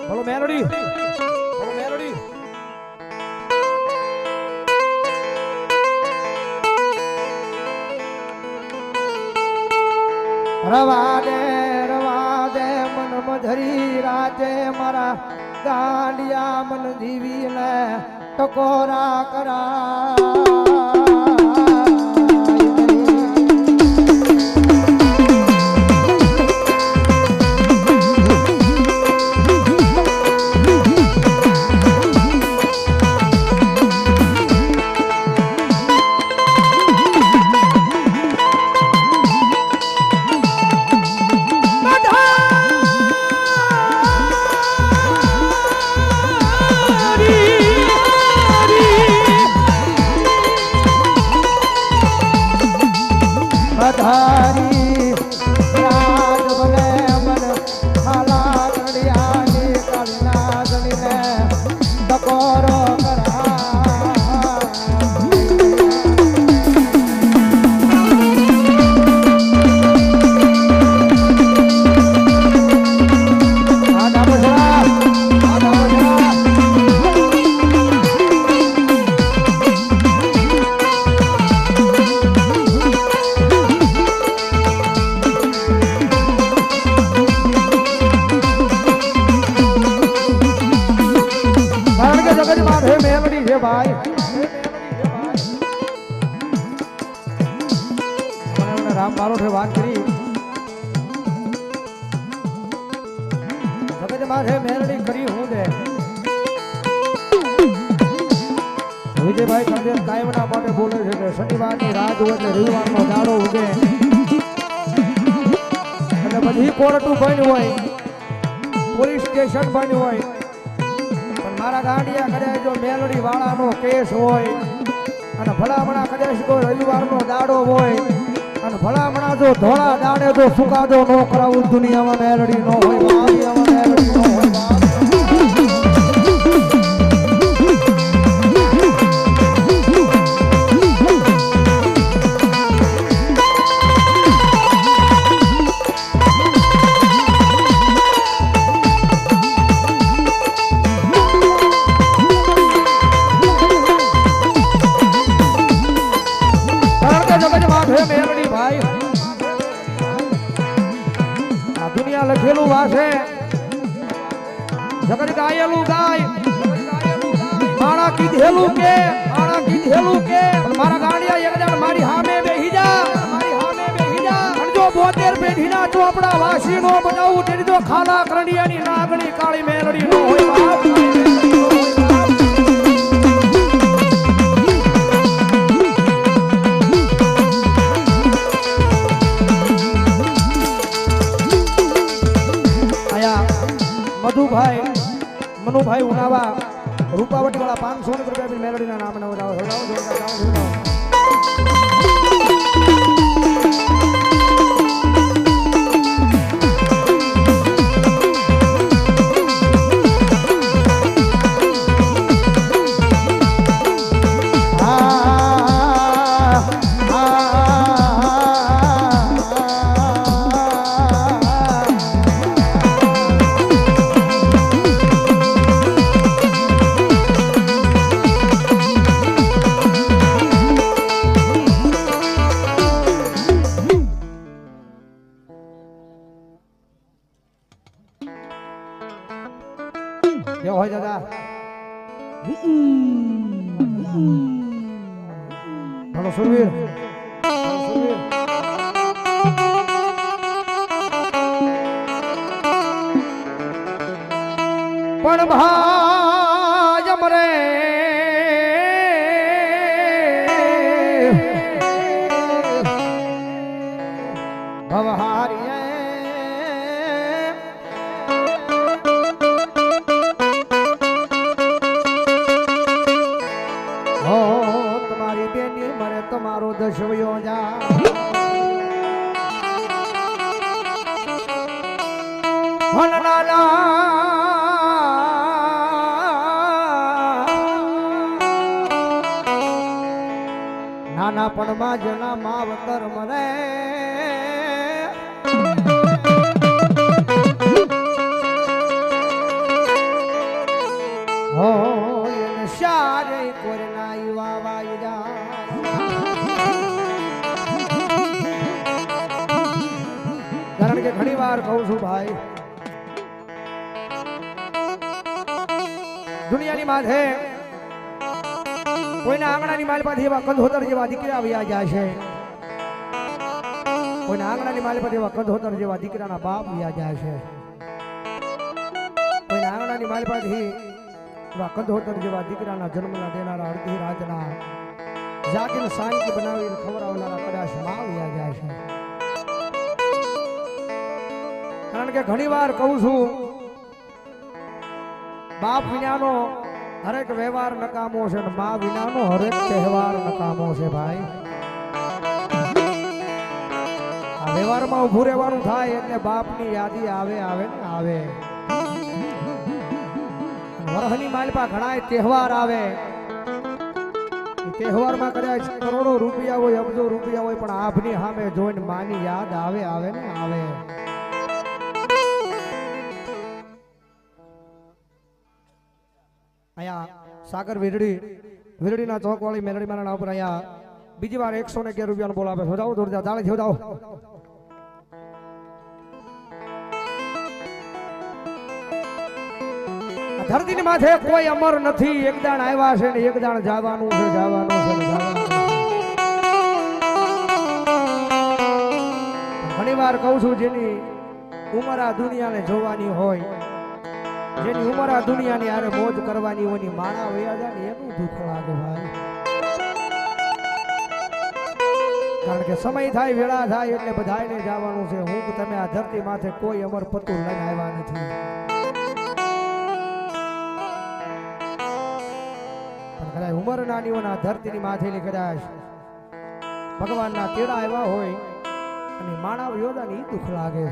બોલો મેલોડી, બોલો મેલોડી. રવા દે મન મધરી રાતે મારા ગાંડિયા મન જીવીને ટકોરા કરા. धारी राज बने मन खाला कड़िया ने कड़ना गणिने टकोरो करा. ભાઈ રામ મારો વાત કરી જગતમાં છે મેલડી કરી હું દે વિજયભાઈ સંદેશ કાયમના માટે બોલે છે કે શનિવારની રાત હોય એટલે રવિવારનો દાડો ઉગે એટલે બધી કોર્ટું બન્યું હોય પોલીસ સ્ટેશન બન્યું હોય મારા ગાંડિયા કદાચ જો મેલડી વાળાનો કેસ હોય અને ભલામણા કદાચ કોઈ રવિવારનો દાડો હોય અને ભલામણા જો ધોળા દાડે જો સુકાદો ન કરાવું દુનિયામાં મેલડી ન હોય દુનિયામાં મેલડી ન હોય. દુનિયા લખેલું વાસે જગત ગાયેલું ગાય માણા કીધેલું કે મારા ગાંડિયા એક જણ મારી સામે બેહી જા અને જો 72 પેઢીના ચોપડા વાસી નો બનાવું તેની તો ખાલા કરડિયાની નાગણી કાળી મેલડી નો હોય. મધુભાઈ મનુભાઈ ઉનાવા રૂપાવટી વાળા 500 રૂપિયા મેલડીના નામ નવ હોય દાદા હાલો સુરવીર પણ ભાજ મરે ભવહારી તમારો દશવ્યો જા નાનાપણમાં જેના માવતર મરે હો એને શારે કોરના યુવા વાયદા કારણ કે ઘણી વાર કહું છું ભાઈ દુનિયાની માથે કોઈના આંગણાની માલપાથી એવા કંધોતર જેવા દીકરા આવ્યા જાય છે કોઈના આંગણાની માલપાથી એવા કંધોતર જેવા દીકરાના બાપ આવ્યા જાય છે કોઈના આંગણાની માલપાથી એવા કંધોતર જેવા દીકરાના જન્મના દેનારા અડધી રાતના જાગીને શાંતિ બનાવીને ખવડાવનારા કદાચ માં આવ્યા જાય છે કારણ કે ઘણી વાર કહું છું બાપ વિનાનો હરેક વ્યવહાર નકામો છે ને મા વિનાનો હરેક તહેવાર નકામો છે ભાઈ આ વ્યવહારમાં ઊભું રહેવાનું થાય એટલે બાપની યાદી આવે આવે ને આવે વરહની માલપા ઘણા તહેવાર આવે એ તહેવારમાં કદાચ કરોડો રૂપિયા હોય અબજો રૂપિયા હોય પણ આભની સામે જોઈને માની યાદ આવે આવે ને આવે અહીંયા સાગર વીરડીના ચોક વાળી મેલડી મારા ઉપર અહીંયા બીજી વાર 111 રૂપિયાનો બોલ આપે જાઓ દોડજા તાળી થયો જાઓ ધરતીની માથે કોઈ અમર નથી એક દાણ આવ્યા છે ને એક દાણ જવાનું છે ઘણી વાર કહું છું જેની ઉંમર આ દુનિયાને જોવાની હોય જેની ઉંમર આ દુનિયાની આરે મોજ કરવાની હોય માણા વયા જાય ને એનું દુઃખ લાગે ભાઈ કારણ કે સમય થાય વેળા થાય એટલે બધાને જવાનું છે હું તમે આ ધરતી માથે કોઈ અમર પતું લઈને આવ્યા નથી પણ કદાચ ઉંમર નાની હોય ધરતીની માથેલી કદાચ ભગવાનના તેડા આવ્યા હોય અને માણા વયો જાય ને એ દુઃખ લાગે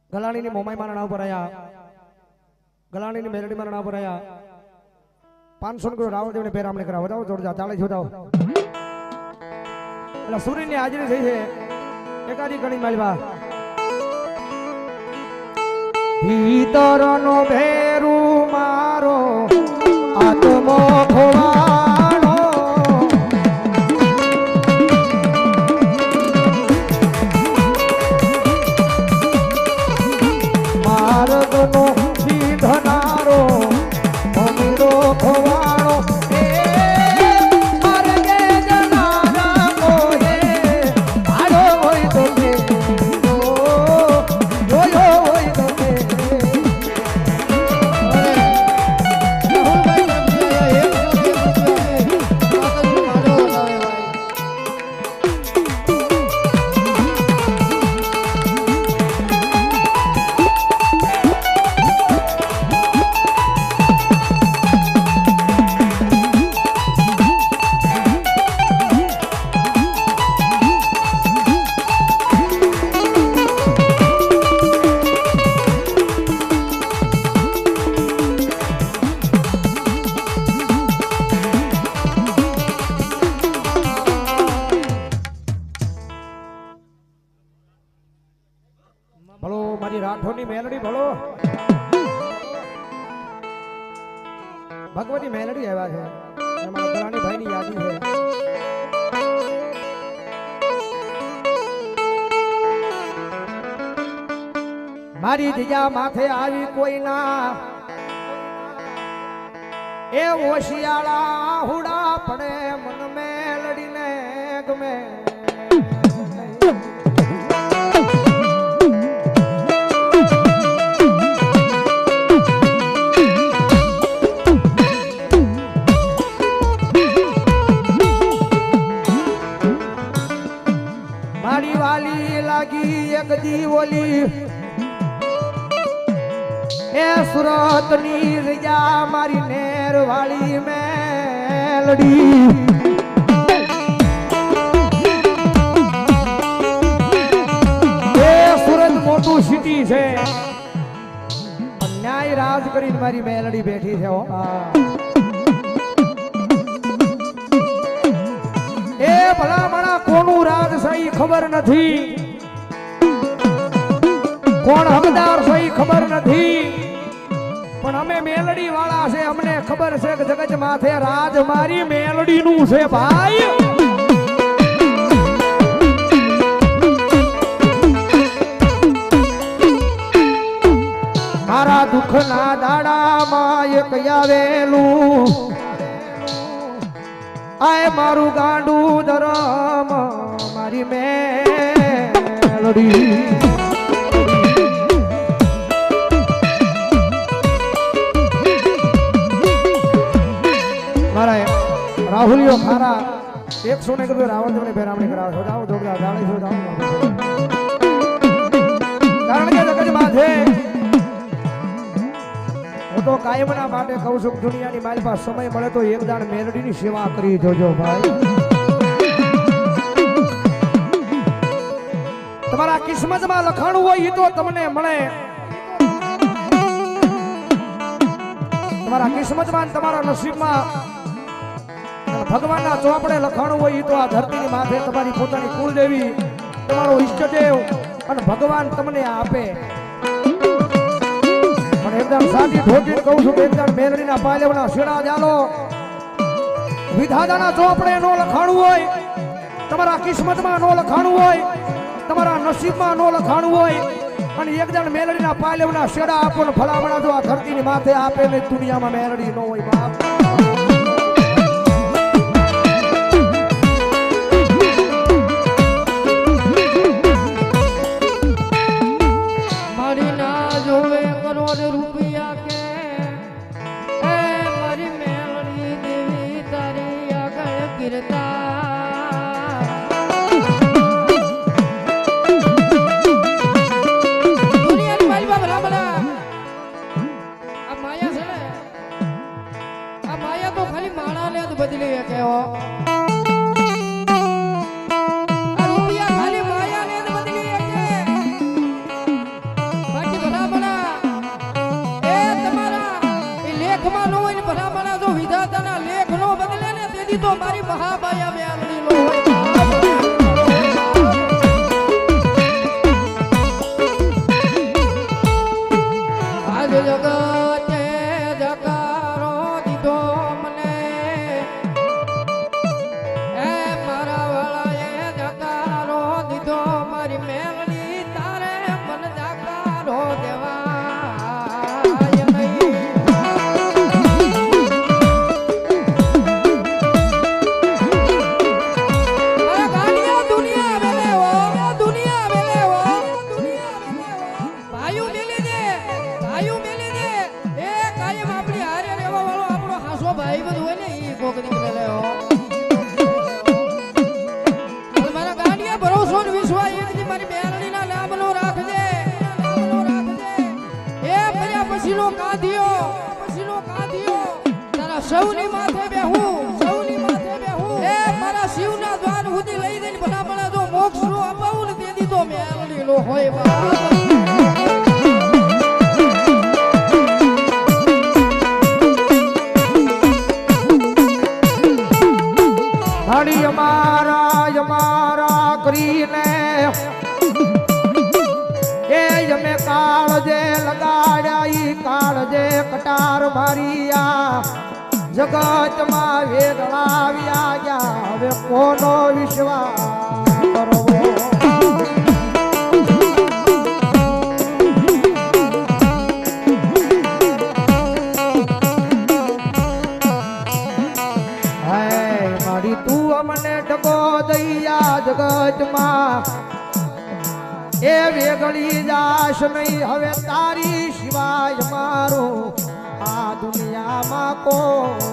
ગલાણીની મોમાઈ મારા નામ પર આયા ગલાણીની મેલડી મારા નામ પર આયા 500 કિલો રાવણદેવને પેરામણી કરાવો જાઓ જોડજા તાળી જોડાઓ એટલે સૂર્યની હાજરી થઈ છે એકાદી ગણી માલવા ભીતરનો ભેરું મારો આત્મો ખોવાણો માર્ગનો સીધનારો અમીરો ખોવાણો એ માર્ગે જનારા કોએ આડો હોય તો કે જોયો હોય તો કે ભલો મારી રાઠોડની મેલડી ભલો ભગવતી મેલડી આવ્યા છે મારા ગલાણી ભાઈની યાદી છે મારી દીજા માથે આવી કોઈના એ ઓશિયાળા હુડા પડે મન મેલડીને ગમે મારી વાલી લાગી એક દીવોલી એ સુરતની રજા મારી નેર વાળી મેલડી એ સુરત મોટું સિટી છે ન્યાય રાજ કરીને મારી મેલડી બેઠી છે હો. એ ભલામણા કોનું રાજ સહી ખબર નથી, કોણ હકદાર સહી ખબર નથી, પણ અમે મેલડી વાળા છે. અમને ખબર છે કે જગત માથે રાજ મારી મેલડી નું છે ભાઈ. મારા દુઃખ ના દાડામાં એક આવેલું આય મારું ગાંડું ધરમ મારી મેલડી. મારા રાહુલિયો ખારા 100 ને કીધું રાવણ તમને ભેરામણી કરાવો છો. જાઓ જોડતા ગાળી છો જાઓ. કારણ કે જગત માથે હું તો કાયમના માટે કહું છું દુનિયાની મારી પાસે સમય મળે તો એક દાણ મેલડીની સેવા કરી જોજો ભાઈ. તમારા કિસ્મતમાં લખાણું હોય એ તો તમને મળે. તમારા કિસ્મતમાં તમારા નસીબમાં ભગવાનના ચોપડે લખાણું હોય એ તો આ ધરતીની માથે તમારી પોતાની કુળદેવી તમારો ઈષ્ટદેવ અને ભગવાન તમને આપે. પણ એકદમ સાચી ઠોકીને કહું છું કે એકદમ મેલડીના પાલેવના શેડા જાલો વિધાતાના ચોપડે નો લખાણું હોય, તમારા કિસ્મતમાં નો લખાણું હોય, તમારા નસીબમાં નો લખાણું હોય અને એકદમ મેલડીના પાલેવના શેડા આપો ને ભલામણા જો આ ધરતીની માથે આપે ને દુનિયામાં મેલડી ન હોય બાપ. મારી મહાબાયા મેલડી લો આજ જગતે જકારો દીધો મને એ મારા વાળાએ જકારો દીધો મારી મેલડી તારે મન જકારો દેવા સૌની માથે બેહું એ મારા શિવના દ્વાર સુધી લઈ જઈને ભલા જો મોક્ષ નો અપાવું ને તેથી તો મેલડી લો હોય હળી અમારા કરીને એ અમે કાળજે લગાડ્યા ઈ કાળજે કટાર મારિયા જગતમાં વેગળાવ્યા ગયા હવે કોનો વિશ્વાસ કરવો હે મારી તું અમને ડગો દઈયા જગતમાં એ વેગળી જાશ નહીં હવે તારી સિવાય મારું આ દુનિયામાં કોઈ